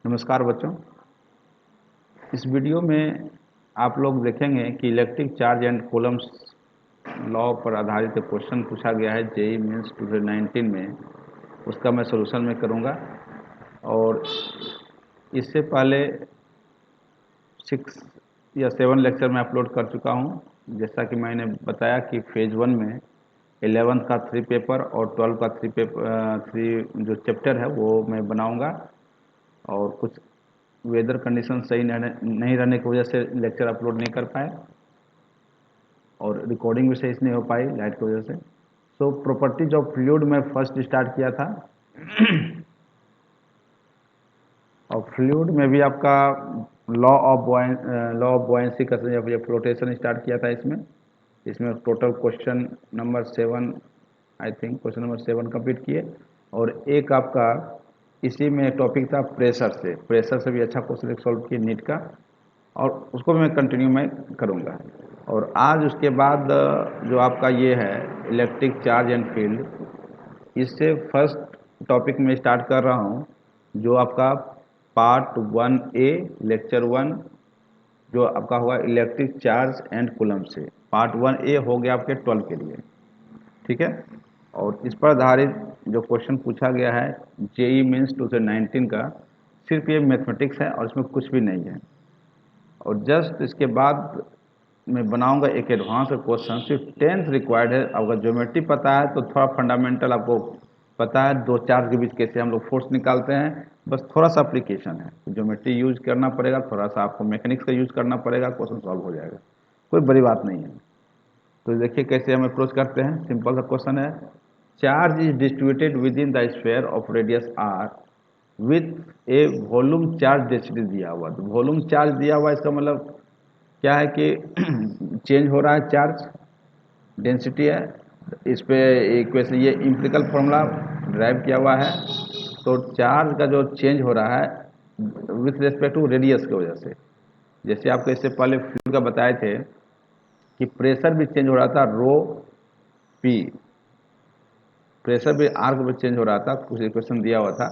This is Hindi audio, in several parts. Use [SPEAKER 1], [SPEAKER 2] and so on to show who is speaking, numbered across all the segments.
[SPEAKER 1] नमस्कार बच्चों। इस वीडियो में आप लोग देखेंगे कि electric charge and Coulomb's law पर आधारित एक क्वेश्चन पूछा गया है जेईई मेंस 2019 में। उसका मैं सॉल्यूशन में करूंगा। और इससे पहले 6 या 7 लेक्चर मैं अपलोड कर चुका हूं। जैसा कि मैंने बताया कि फेज़ 1 में 11th का 3 पेपर और 12 का 3 जो चैप्टर है वो मैं बनाऊंगा। और कुछ वेदर कंडीशन सही नहीं रहने की वजह से लेक्चर अपलोड नहीं कर पाए और रिकॉर्डिंग भी सही से नहीं हो पाई लाइट की वजह से। सो प्रॉपर्टीज ऑफ फ्लूइड में फर्स्ट स्टार्ट किया था। और फ्लूइड में भी आपका लॉ ऑफ बॉयंसी का या फ्लोटेशन स्टार्ट किया था। इसमें total question number 7, I think question number 7 complete किए। और एक आपका इसी में टॉपिक था प्रेशर से भी अच्छा क्वेश्चन एक सॉल्व किए नीट का, और उसको भी मैं कंटिन्यू मैं करूँगा। और आज उसके बाद जो आपका ये है इलेक्ट्रिक चार्ज एंड फील्ड, इससे फर्स्ट टॉपिक में स्टार्ट कर रहा हूँ जो आपका पार्ट 1A लेक्चर 1 जो आपका होगा इलेक्ट्रिक चार्ज एंड कूलम्ब से। पार्ट 1A हो गया आपके 12 के लिए, ठीक है। और इस पर आधारित जो क्वेश्चन पूछा गया है जेईई मेंस 2019 का, सिर्फ ये मैथमेटिक्स है और इसमें कुछ भी नहीं है। और जस्ट इसके बाद मैं बनाऊंगा एक एडवांस क्वेश्चन, सिर्फ 10th रिक्वायर्ड है। अगर ज्योमेट्री पता है तो थोड़ा फंडामेंटल आपको पता है, दो चार्ज के बीच कैसे हम लोग फोर्स निकालते हैं, बस थोड़ा सा एप्लीकेशन है। ज्योमेट्री यूज करना पड़ेगा, थोड़ा सा आपको मैकेनिक्स का यूज करना पड़ेगा, क्वेश्चन सॉल्व हो जाएगा, कोई बड़ी बात नहीं है। तो देखिए कैसे हम अप्रोच करते हैं। सिंपल सा क्वेश्चन है, charge is distributed within the sphere of radius r with a volume charge density दिया हुआ। तो वॉल्यूम चार्ज दिया हुआ, इसका मतलब क्या है कि चेंज हो रहा है चार्ज, डेंसिटी है। इस पे इक्वेशन ये इम्पिरिकल फॉर्मूला ड्राइव किया हुआ है। तो चार्ज का जो चेंज हो रहा है विथ रिस्पेक्ट टू रेडियस की वजह से, जैसे आपको इससे पहले फ्लूइड का बताए थे कि प्रेशर भी चेंज हो रहा था, रो पी, प्रेशर भी आर के ऊपर चेंज हो रहा था। कुछ इक्वेशन दिया हुआ था।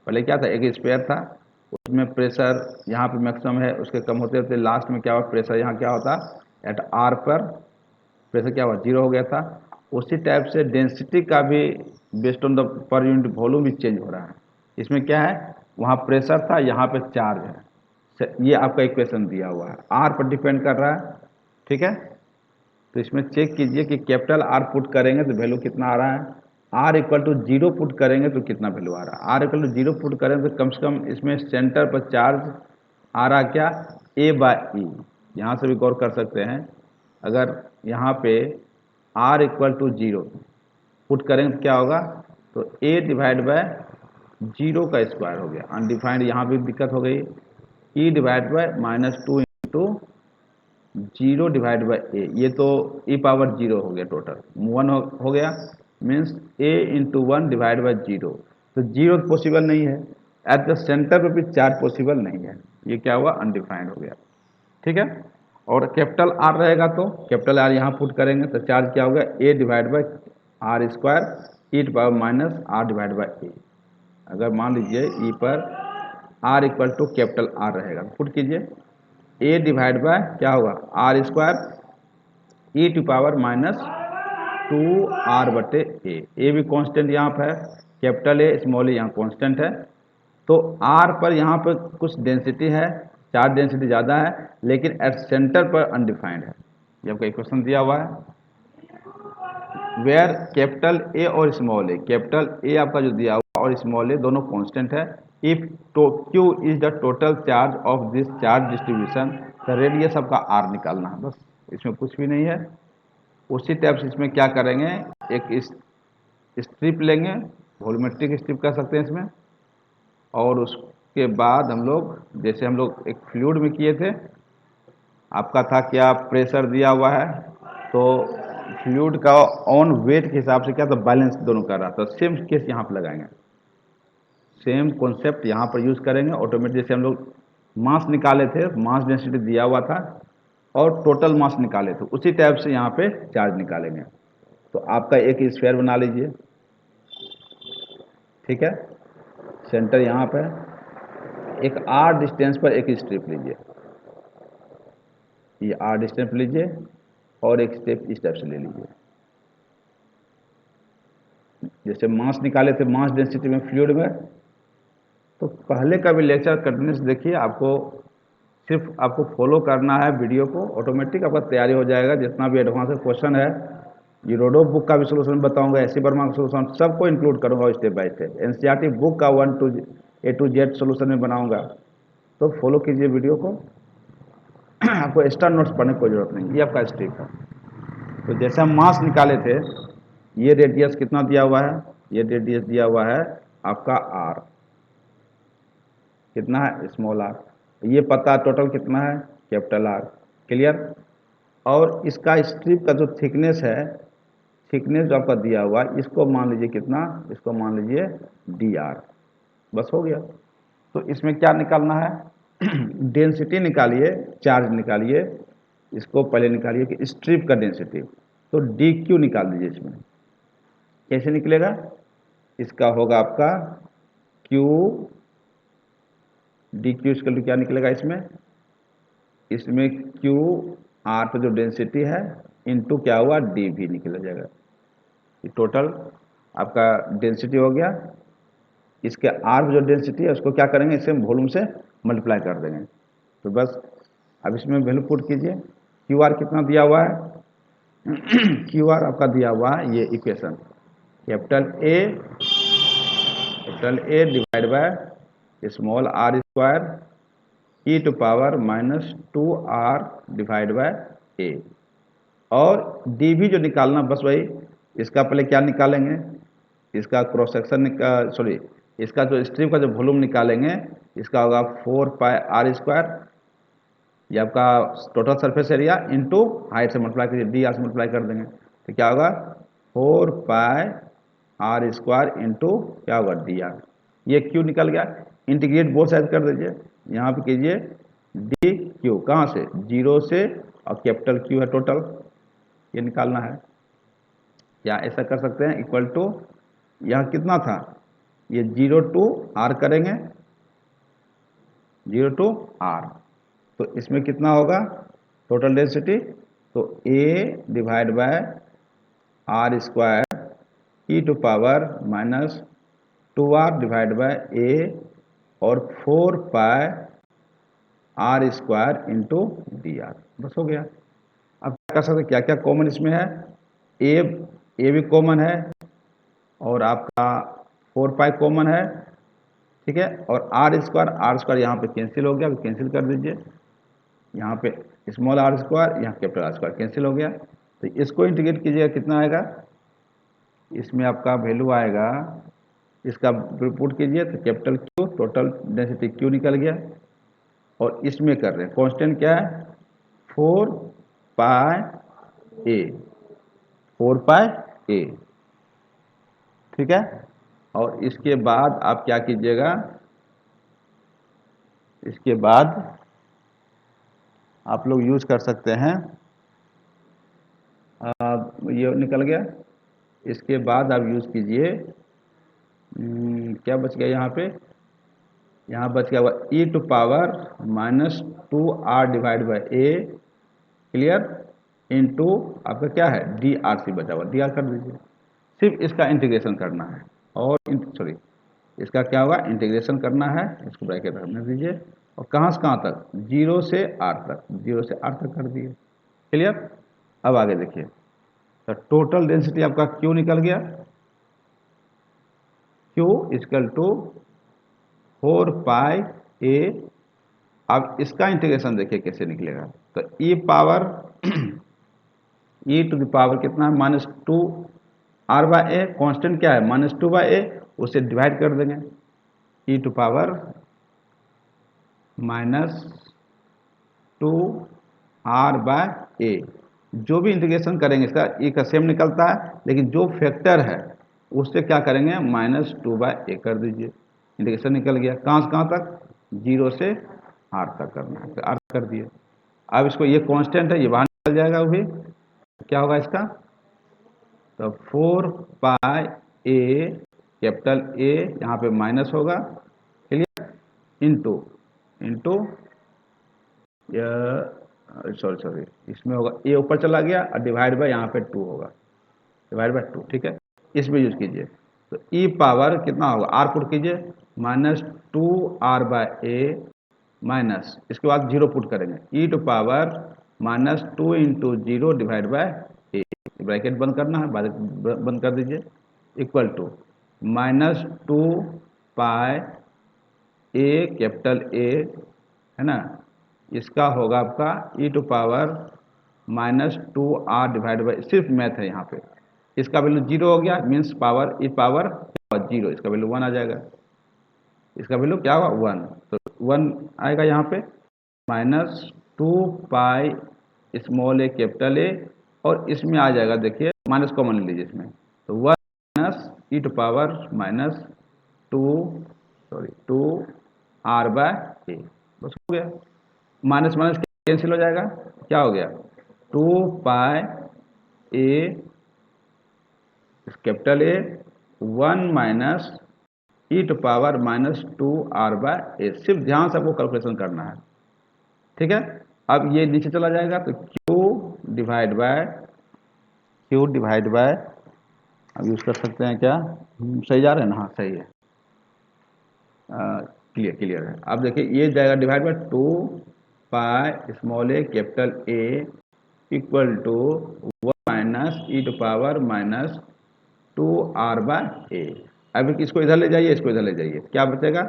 [SPEAKER 1] पहले क्या था, एक स्पेयर था, उसमें प्रेशर यहाँ पे मैक्सिमम है, उसके कम होते होते लास्ट में क्या हुआ, प्रेशर यहाँ क्या होता, एट आर पर प्रेशर क्या हुआ, 0 हो गया था। उसी टाइप से डेंसिटी का भी based on the per unit volume भी चेंज हो रहा है। इसमें क्या है, वहाँ प्रेशर था, यहाँ पे चार्ज है। ये आपका इक्वेशन दिया हुआ है, आर पर डिपेंड कर रहा है, ठीक है। तो इसमें चेक कीजिए कि कैपिटल आर पुट करेंगे तो वैल्यू कितना आ रहा है, आर इक्वल टू 0 पुट करेंगे तो कितना वैल्यू आ रहा है। आर इक्वल टू 0 पुट करेंगे तो कम से कम इसमें सेंटर पर चार्ज आ रहा क्या, ए बाई ई। यहाँ से भी गौर कर सकते हैं, अगर यहाँ पे आर इक्वल टू 0 पुट करेंगे तो क्या होगा, तो ए डिवाइड बाय 0 का स्क्वायर हो गया, अनडिफाइंड यहाँ भी दिक्कत हो गई, e divide by -2 into 0 divide by a, ये तो ई पावर 0 हो गया, टोटल 1 हो गया, means A into 1 divide by 0। तो 0 पॉसिबल नहीं है, एट द सेंटर पर भी चार्ज पॉसिबल नहीं है, ये क्या हुआ, अनडिफाइंड हो गया, ठीक है। और कैपिटल आर रहेगा तो कैपिटल आर यहाँ पुट करेंगे तो चार्ज क्या होगा, a divide by r square e to power minus r divide by a. अगर मान लीजिए ई पर r equal to capital r रहेगा, पुट कीजिए, ए डिवाइड बाय क्या होगा, r square e to power -2 आर/ए। ए भी कांस्टेंट यहाँ पर है, कैपिटल ए स्मॉल ए यहाँ कांस्टेंट है। तो आर पर यहाँ पर कुछ डेंसिटी है, चार्ज डेंसिटी ज़्यादा है, लेकिन एट सेंटर पर अनडिफाइंड है। ये आपका इक्वेशन दिया हुआ है, वेयर कैपिटल ए और स्मॉल ए, कैपिटल ए आपका जो दिया हुआ और स्मॉल ए दोनों कांस्टेंट है। If Q is the total charge of this charge distribution, तो रेडियस आपका आर निकालना है, बस इसमें कुछ भी नहीं है। उसी टाइप से इसमें क्या करेंगे, एक स्ट्रिप लेंगे, वॉल्यूमेट्रिक स्ट्रिप कर सकते हैं इसमें। और उसके बाद हम लोग, जैसे हम लोग एक फ्लूइड में किए थे, आपका था क्या, प्रेशर दिया हुआ है, तो फ्लूइड का ऑन वेट के हिसाब से क्या, तो बैलेंस दोनों कर रहा था। सेम केस यहाँ पर लगाएंगे, सेम कॉन्सेप्ट यहाँ पर यूज करेंगे। ऑटोमेटिक जैसे हम लोग मास निकाले थे, मास डेंसिटी दिया हुआ था और टोटल मास निकाले थे, उसी टाइप से यहाँ पे चार्ज निकालेंगे। तो आपका एक स्फीयर बना लीजिए, ठीक है, सेंटर यहाँ पे, एक आर डिस्टेंस पर एक स्ट्रिप लीजिए, ये आर डिस्टेंस लीजिए और एक स्टेप इस टाइप से ले लीजिए। जैसे मास निकाले थे मास डेंसिटी में फ्लूइड में, तो पहले का भी लेक्चर कंटिन्यूस देखिए, आपको सिर्फ आपको फॉलो करना है वीडियो को, ऑटोमेटिक आपका तैयारी हो जाएगा। जितना भी एडवांस क्वेश्चन है, ये रोडो बुक का भी सोल्यूशन बताऊंगा, एससी वर्मा का सोल्यूशन सबको इंक्लूड करूंगा step by step. NCERT book का 1 to A to Z solution में बनाऊंगा, तो फॉलो कीजिए वीडियो को। आपको एक्स्ट्रा नोट्स पढ़ने की कोई जरूरत नहीं, ये आपका स्टेप है। तो जैसे हम मास निकाले थे, ये रेडियस कितना दिया हुआ है, ये रेडियस दिया हुआ है आपका आर, कितना है स्मॉल आर, ये पता टोटल कितना है कैपिटल आर। क्लियर। और इसका स्ट्रिप का जो थिकनेस है, थिकनेस जो आपका दिया हुआ है, इसको मान लीजिए कितना, इसको मान लीजिए डी आर। बस हो गया। तो इसमें क्या निकालना है, डेंसिटी निकालिए, चार्ज निकालिए। इसको पहले निकालिए कि स्ट्रिप का डेंसिटी, तो डी क्यू निकाल दीजिए। इसमें कैसे निकलेगा, इसका होगा आपका क्यू, डी क्यू इसका क्या निकलेगा इसमें, इसमें क्यू आर पे जो डेंसिटी है इनटू क्या हुआ डी भी निकल जाएगा। ये टोटल आपका डेंसिटी हो गया। इसके आर पे जो डेंसिटी है उसको क्या करेंगे, इसे वॉल्यूम से मल्टीप्लाई कर देंगे। तो बस अब इसमें वैल्यू पुट कीजिए। क्यू आर कितना दिया हुआ है, क्यू आर आपका दिया हुआ है ये equation, capital a divide by small r square e to power -2r divide by a. और डी भी जो निकालना, बस वही, इसका पहले क्या निकालेंगे, इसका क्रॉस सेक्शन सॉरी, इसका जो स्ट्रिप का जो वॉल्यूम निकालेंगे, इसका होगा 4πr², ये आपका total surface area into height से मल्टीप्लाई कीजिए, डी आर से मल्टीप्लाई कर देंगे, तो क्या होगा 4πr² इंटू क्या होगा डी आर। ये क्यू निकल गया। इंटीग्रेट बोथ साइड कर दीजिए, यहाँ पे कीजिए डी क्यू, कहाँ से, जीरो से, और कैपिटल क्यू है टोटल, ये निकालना है। या ऐसा कर सकते हैं इक्वल टू, यहाँ कितना था, ये 0 to r करेंगे, 0 to r, तो इसमें कितना होगा टोटल डेंसिटी, तो a divide by r² e to power -2r divide by a और 4πr² इंटू डी आर। बस हो गया। अब क्या कर सकते, क्या क्या कॉमन इसमें है, ए भी कॉमन है, और आपका 4π कॉमन है, ठीक है, और r² यहाँ पे कैंसिल हो गया, तो कैंसिल कर दीजिए। यहाँ पे स्मॉल r², यहाँ कैपिटल r² कैंसिल हो गया। तो इसको इंटीग्रेट कीजिएगा, कितना आएगा, इसमें आपका वैल्यू आएगा, इसका पुट कीजिए तो capital Q, total density Q निकल गया। और इसमें कर रहे हैं कांस्टेंट क्या है, 4π a, ठीक है। और इसके बाद आप क्या कीजिएगा, इसके बाद आप लोग यूज कर सकते हैं, ये निकल गया। इसके बाद आप यूज कीजिए, क्या बच गया यहाँ पे, यहाँ बच गया e to power -2r divide by a, clear, into आपका क्या है डी आर सी बचा हुआ, डी आर कर दीजिए। सिर्फ इसका इंटीग्रेशन करना है, और सॉरी इसका क्या होगा इंटीग्रेशन करना है, इसको ब्रैकेट रखने दीजिए। और कहाँ से कहाँ तक, 0 से r तक, 0 से r तक कर दिए। क्लियर। अब आगे देखिए, तो टोटल डेंसिटी आपका क्यू निकल गया, क्यू इक्वल टू 4π a। अब इसका इंटीग्रेशन देखिए कैसे निकलेगा, तो e power e to the power कितना है -2r/a, कांस्टेंट क्या है -2/a, उसे डिवाइड कर देंगे, ई टू पावर -2r/a। जो भी इंटीग्रेशन करेंगे इसका ई का सेम निकलता है, लेकिन जो फैक्टर है उससे क्या करेंगे -2/a कर दीजिए, इंटीग्रेशन निकल गया। कहाँ से कहाँ तक, 0 से r तक करना है, तो r कर दिए। अब इसको, ये कांस्टेंट है, ये बाहर निकल जाएगा, वो भी क्या होगा इसका, तो 4π a, कैपिटल A यहाँ पे माइनस होगा, क्लियर, इंटू इंटू सॉरी इसमें होगा ए ऊपर चला गया और डिवाइड बाय यहाँ पे 2 होगा, डिवाइड बाय 2, ठीक है। इसमें यूज कीजिए तो ई पावर कितना होगा, आर पुट कीजिए, -2r/a माइनस इसके बाद 0 पुट करेंगे, e to power -2 into 0 divide by a, bracket बंद करना है, बंद कर दीजिए, equal to -2 pi a capital a है ना, इसका होगा आपका e to power -2r divide by, सिर्फ मैथ है यहाँ पे, इसका वैल्यू 0 हो गया, मीन्स पावर ई पावर 0, इसका वैल्यू 1 आ जाएगा, इसका वैल्यू क्या होगा 1, तो 1 आएगा यहाँ पे, -2 पाई स्मॉल ए कैपिटल ए, और इसमें आ जाएगा, देखिए माइनस कॉमन ले लीजिए इसमें, तो 1 minus e to power -2 r/a, बस हो गया, माइनस माइनस कैंसिल हो जाएगा, क्या हो गया 2 pi a capital a 1 minus e to power -2r/a, सिर्फ ध्यान से आपको कैलकुलेशन करना है, ठीक है। अब ये नीचे चला जाएगा तो क्यू डिवाइड बाय अब यूज कर सकते हैं क्या, सही जा रहे हैं ना, हाँ सही है, क्लियर है। अब देखिए ये जाएगा divide by 2 pi small a capital a equal to 1 minus e to power -2r/a। अब इसको इधर ले जाइए, इसको इधर ले जाइए, क्या बचेगा,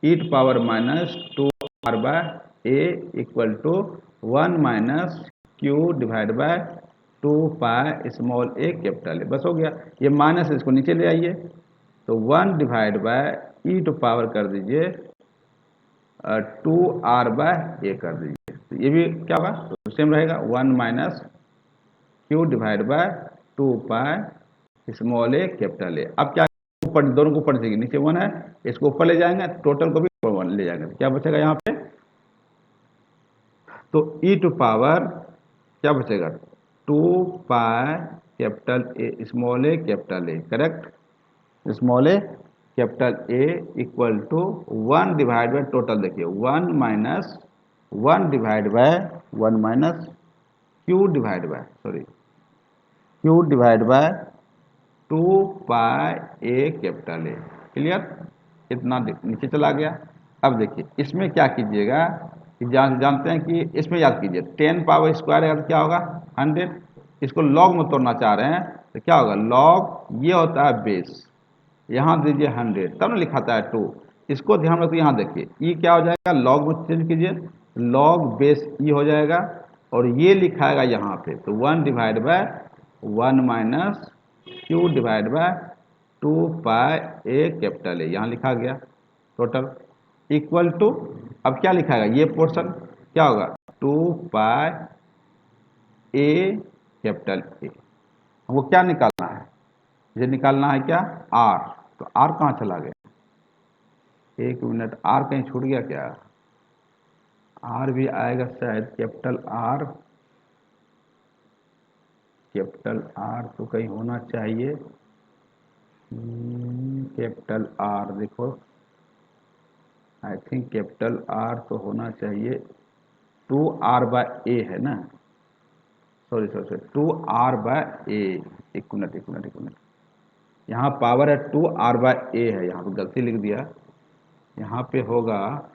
[SPEAKER 1] e to power -2r/a equal to 1 minus Q divide by 2 pi small a capital a, बस हो गया, ये माइनस इसको नीचे ले आइए, तो 1 divide by e to power कर दीजिए 2r/a कर दीजिए, तो ये भी क्या होगा, तो सेम रहेगा, 1 minus Q divide by 2 pi small a capital ए। अब क्या ऊपर, दोनों को ऊपर जाएंगे, नीचे 1 है, इसको ऊपर ले जाएंगे, टोटल को भी ऊपर 1 ले जाएंगे, तो क्या बचेगा यहाँ पे, तो ई टू पावर क्या बचेगा 2 pi capital a small a capital a, correct, small a capital a equal to 1 divide by total, देखिए 1 minus 1 divide by 1 minus Q divide by q divide by 2 pi a capital a, clear, इतना नीचे चला गया। अब देखिए इसमें क्या कीजिएगा कि जानते हैं कि इसमें याद कीजिए 10 पावर स्क्वायर है तो क्या होगा 100, इसको लॉग में तोड़ना चाह रहे हैं तो क्या होगा, लॉग ये होता है बेस, यहाँ दीजिए 100 तब ना लिखाता है 2, इसको ध्यान रखिए, यहाँ देखिए ई क्या हो जाएगा, लॉग में चेंज कीजिए, लॉग बेस ई हो जाएगा, और ये लिखाएगा यहाँ पे, तो 1 divide by 1 minus Q divide by 2 pi a capital ए, यहाँ लिखा गया टोटल, इक्वल टू, अब क्या लिखाएगा, ये पोर्शन क्या होगा 2 पाई ए कैपिटल ए, हमको क्या निकालना है, ये निकालना है क्या आर, तो आर कहाँ चला गया, एक मिनट, आर कहीं छूट गया क्या, आर भी आएगा शायद, कैपिटल आर तो कहीं होना चाहिए, कैपिटल आर देखो, आई थिंक कैपिटल आर तो होना चाहिए, 2r/a है ना, सॉरी 2r/a, एक मिनट, यहाँ पावर है 2r/a है, यहाँ पे गलती लिख दिया, यहाँ पे होगा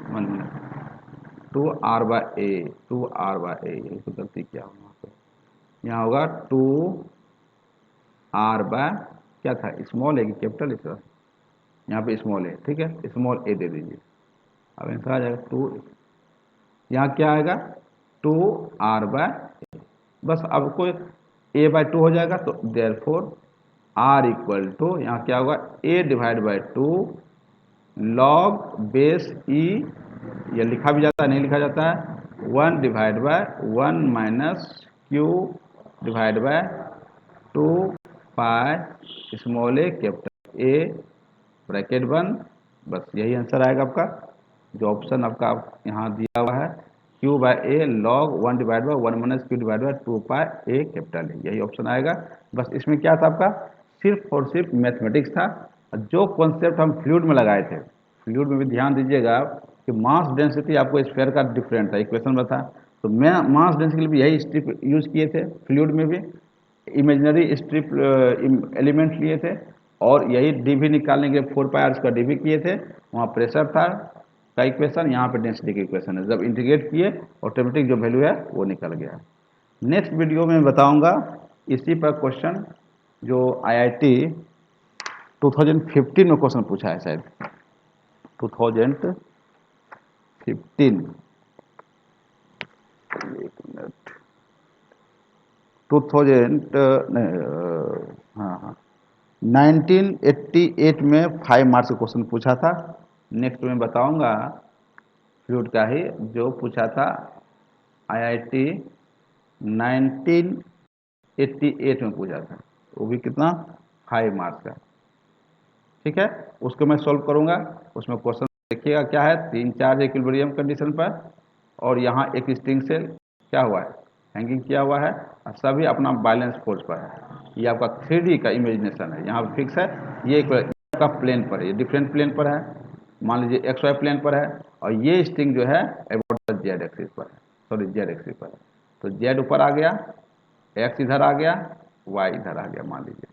[SPEAKER 1] 1 मिनट 2r/a, यही तो गलती किया वहाँ पे, यहाँ होगा 2r/ क्या था, स्मॉल है कि कैपिटल है सर, यहाँ पे स्मॉल है, ठीक है, स्मॉल ए दे दीजिए, अब आंसर आ जाएगा 2, यहाँ क्या आएगा 2r/a, बस अब कोई a/2 हो जाएगा, तो देयरफॉर r इक्वल टू यहाँ क्या होगा a divide by 2 log base e, ये लिखा भी जाता है नहीं लिखा जाता है, 1 divide by 1 minus Q divide by 2 pi small a capital A, bracket बंद, बस यही आंसर आएगा आपका, जो ऑप्शन आपका यहाँ दिया हुआ है, q by a log 1 divide by 1 minus Q divide by 2 pi a capital है, यही ऑप्शन आएगा। बस इसमें क्या था आपका, सिर्फ और सिर्फ मैथमेटिक्स था, जो कॉन्सेप्ट हम फ्लूइड में लगाए थे फ्लूइड में भी ध्यान दीजिएगा कि मास डेंसिटी आपको स्फीयर का डिफरेंट था, इक्वेशन बता। तो मैं मास डेंसिटी के लिए भी यही स्ट्रिप यूज किए थे, फ्लूइड में भी इमेजिनरी स्ट्रिप एलिमेंट लिए थे, और यही डीवी निकालने के लिए 4 पाई का डीवी किए थे। वहाँ प्रेशर था का इक्वेशन, यहाँ पे डेंसिटी की इक्वेशन है। जब इंटीग्रेट किए ऑटोमेटिक जो वैल्यू है वो निकल गया। नेक्स्ट वीडियो में बताऊंगा इसी पर क्वेश्चन जो आईआईटी 2015 में क्वेश्चन पूछा है शायद, 2015, एक मिनट, 2000 हाँ हाँ 1988 में 5 मार्क्स का क्वेश्चन पूछा था। नेक्स्ट में बताऊंगा फ्लूइड का ही जो पूछा था आईआईटी 1988 में पूछा था, वो भी कितना 5 मार्क्स का। ठीक है, उसको मैं सॉल्व करूंगा। उसमें क्वेश्चन देखिएगा क्या है, 3 चार्ज इक्विलिब्रियम कंडीशन पर, और यहाँ एक स्ट्रिंग से क्या हुआ है, हैंगिंग किया हुआ है, और सभी अपना बैलेंस फोर्स पर है। ये आपका 3D का इमेजिनेशन है, यहाँ फिक्स है। ये आपका प्लेन पर है, ये डिफरेंट प्लेन पर है, मान लीजिए XY प्लेन पर है, और ये स्ट्रिंग जो है अबाउट जेड एक्सिस पर है, सॉरी जेड एक्सिस पर है। तो जेड ऊपर आ गया, एक्स इधर आ गया, वाई इधर आ गया, मान लीजिए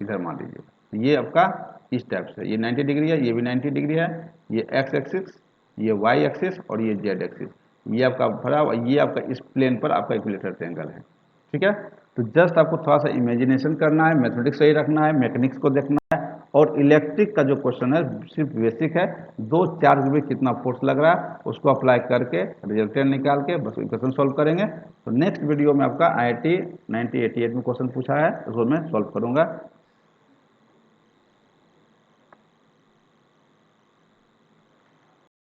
[SPEAKER 1] इधर मान लीजिए। ये आपका इस टाइप से, ये 90 डिग्री है, ये भी 90 डिग्री है, ये एक्स एक्सिस, ये वाई एक्सिस, और ये जेड एक्सिस। ये आपका भरा हुआ, ये आपका इस प्लेन पर आपका इक्विलेटरल ट्रायंगल है। ठीक है, तो जस्ट आपको थोड़ा सा इमेजिनेशन करना है, मैथमेटिक्स सही रखना है, मैकेनिक्स को देखना है, और इलेक्ट्रिक का जो क्वेश्चन है सिर्फ बेसिक है, दो चार्ज में कितना फोर्स लग रहा है उसको अप्लाई करके रिजल्टेंट निकाल के बस इक्वेशन सॉल्व करेंगे। तो नेक्स्ट वीडियो में आपका आईआईटी 1988 में क्वेश्चन पूछा है, उसको मैं सॉल्व करूंगा।